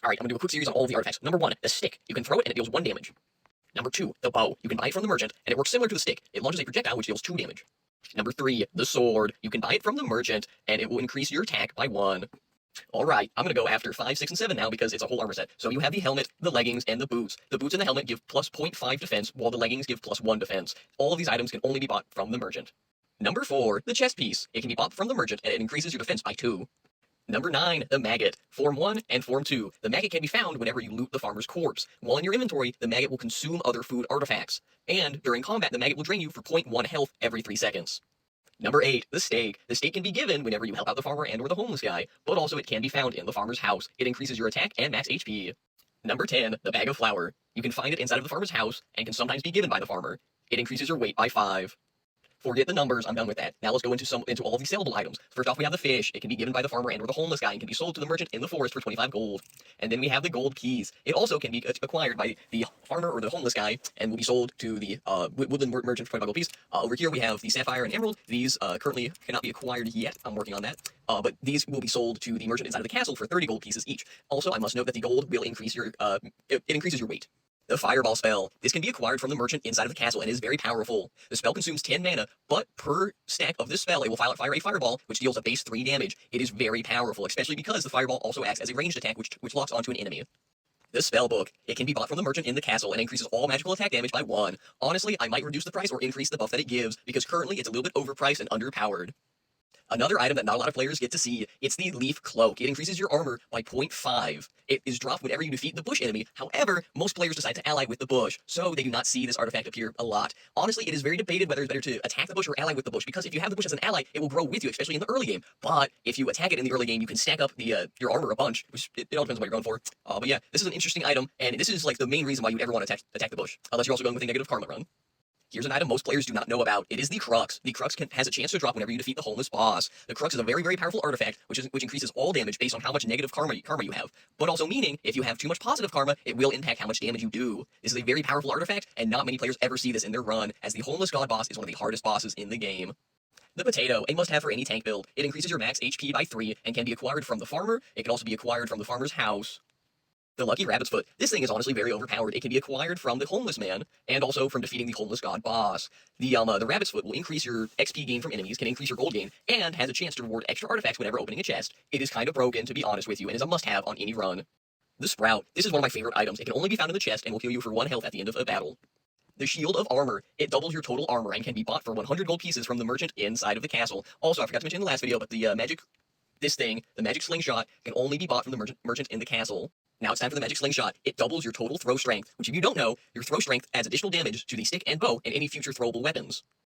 Alright, I'm gonna do a quick series on all of the artifacts. Number 1, the stick. You can throw it and it deals 1 damage. Number 2, the bow. You can buy it from the merchant, and it works similar to the stick. It launches a projectile which deals 2 damage. Number 3, the sword. You can buy it from the merchant, and it will increase your attack by 1. Alright, I'm gonna go after 5, 6, and 7 now because it's a whole armor set. So you have the helmet, the leggings, and the boots. The boots and the helmet give plus 0.5 defense, while the leggings give plus 1 defense. All of these items can only be bought from the merchant. Number 4, the chest piece. It can be bought from the merchant, and it increases your defense by 2. Number 9, the maggot. Form 1 and Form 2. The maggot can be found whenever you loot the farmer's corpse. While in your inventory, the maggot will consume other food artifacts. And during combat, the maggot will drain you for 0.1 health every 3 seconds. Number 8, the stake. The stake can be given whenever you help out the farmer and or the homeless guy, but also it can be found in the farmer's house. It increases your attack and max HP. Number 10, the bag of flour. You can find it inside of the farmer's house and can sometimes be given by the farmer. It increases your weight by 5. Forget the numbers, I'm done with that. Now let's go into all of these sellable items. First off, we have the fish. It can be given by the farmer and or the homeless guy and can be sold to the merchant in the forest for 25 gold. And then we have the gold keys. It also can be acquired by the farmer or the homeless guy and will be sold to the woodland merchant for 25 gold piece. Over here we have the sapphire and emerald. These currently cannot be acquired yet. I'm working on that. But these will be sold to the merchant inside of the castle for 30 gold pieces each. Also, I must note that the gold will increase your it increases your weight. The Fireball spell. This can be acquired from the merchant inside of the castle and is very powerful. The spell consumes 10 mana, but per stack of this spell, it will fire a Fireball, which deals a base 3 damage. It is very powerful, especially because the Fireball also acts as a ranged attack, which locks onto an enemy. The spell book. It can be bought from the merchant in the castle and increases all magical attack damage by 1. Honestly, I might reduce the price or increase the buff that it gives, because currently it's a little bit overpriced and underpowered. Another item that not a lot of players get to see, it's the Leaf Cloak. It increases your armor by 0.5. It is dropped whenever you defeat the bush enemy. However, most players decide to ally with the bush, so they do not see this artifact appear a lot. Honestly, it is very debated whether it's better to attack the bush or ally with the bush, because if you have the bush as an ally, it will grow with you, especially in the early game. But if you attack it in the early game, you can stack up your armor a bunch, which it all depends on what you're going for. But yeah, this is an interesting item, and this is like the main reason why you'd ever want to attack the bush, unless you're also going with a negative karma run. Here's an item most players do not know about. It is the Crux. The Crux has a chance to drop whenever you defeat the homeless boss. The Crux is a very, very powerful artifact, which increases all damage based on how much negative karma you have. But also meaning, if you have too much positive karma, it will impact how much damage you do. This is a very powerful artifact, and not many players ever see this in their run, as the homeless god boss is one of the hardest bosses in the game. The Potato, a must-have for any tank build. It increases your max HP by 3, and can be acquired from the farmer. It can also be acquired from the farmer's house. The Lucky Rabbit's Foot. This thing is honestly very overpowered. It can be acquired from the homeless man, and also from defeating the homeless god boss. The Rabbit's Foot will increase your XP gain from enemies, can increase your gold gain, and has a chance to reward extra artifacts whenever opening a chest. It is kind of broken, to be honest with you, and is a must-have on any run. The Sprout. This is one of my favorite items. It can only be found in the chest, and will heal you for 1 health at the end of a battle. The Shield of Armor. It doubles your total armor, and can be bought for 100 gold pieces from the merchant inside of the castle. Also, I forgot to mention in the last video, but the magic slingshot, can only be bought from the merchant in the castle. Now it's time for the magic slingshot. It doubles your total throw strength, which if you don't know, your throw strength adds additional damage to the stick and bow and any future throwable weapons.